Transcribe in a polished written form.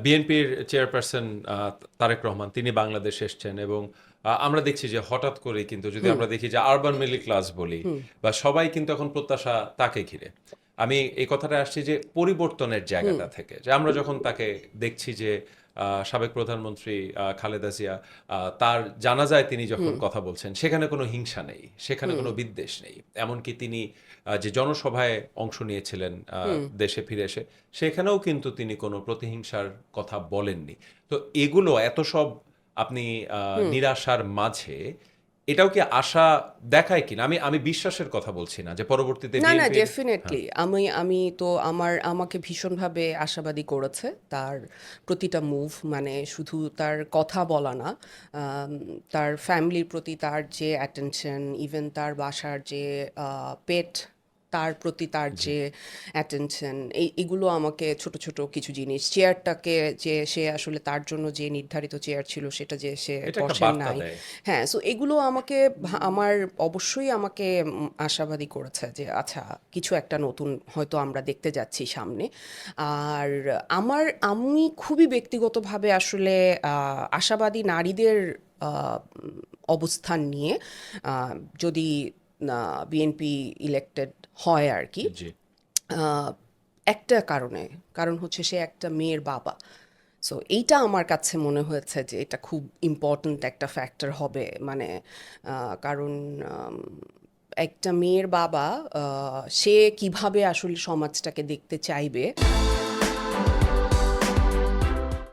বিএনপির চেয়ারপারসন তারেক রহমান তিনি বাংলাদেশে এসছেন এবং আমরা দেখছি যে হঠাৎ করে কিন্তু যদি আমরা দেখি যে আরবান মিডল ক্লাস বলি বা সবাই কিন্তু এখন প্রত্যাশা তাকে ঘিরে। আমি এই কথাটা আসছি যে পরিবর্তনের জায়গাটা থেকে, যে আমরা যখন তাকে দেখছি যে সাবেক প্রধানমন্ত্রী খালেদা জিয়া তার জানাজায় তিনি যখন কথা বলছেন সেখানে কোনো হিংসা নেই, সেখানে কোনো বিদ্বেষ নেই। এমনকি তিনি যে জনসভায় অংশ নিয়েছিলেন দেশে ফিরে এসে, সেখানেও কিন্তু তিনি কোনো প্রতিহিংসার কথা বলেননি। তো এগুলো এত সব আপনি নিরাশার মাঝে এটাও কি আশা দেখায় কিনা? আমি আমি বিশ্বাসের কথা বলছি না যে পরবর্তীতে না, না, বিএনপির। ডেফিনেটলি আমি তো আমাকে ভীষণভাবে আশাবাদী করেছে তার প্রতিটা মুভ, মানে শুধু তার কথা বলা না, তার ফ্যামিলির প্রতি তার যে অ্যাটেনশন, ইভেন তার বাসার যে পেট, তার প্রতি তার জি। যে অ্যাটেনশন, এগুলো আমাকে ছোট ছোট কিছু জিনিস, চেয়ারটাকে যে সে আসলে তার জন্য যে নির্ধারিত চেয়ার ছিল সেটা যে সে এটা একটা বসেন বার্তা নাই। দেয়। হ্যাঁ, সো এগুলো আমাকে আমার অবশ্যই আমাকে আশাবাদী করেছে যে আচ্ছা, কিছু একটা নতুন হয়তো আমরা দেখতে যাচ্ছি সামনে। আর আমি খুবই ব্যক্তিগতভাবে আসলে আশাবাদী নারীদের অবস্থান নিয়ে, আহ, যদি বিএনপি ইলেক্টেড হয় আর কি। জি। আহ, একটা কারণ হচ্ছে সে একটা মেয়ের বাবা। সো এইটা আমার কাছে মনে হয়েছে যে এটা খুব ইম্পর্ট্যান্ট একটা ফ্যাক্টর হবে, মানে কারণ আম, একটা মেয়ের বাবা, সে কিভাবে আসলে সমাজটাকে দেখতে চাইবে।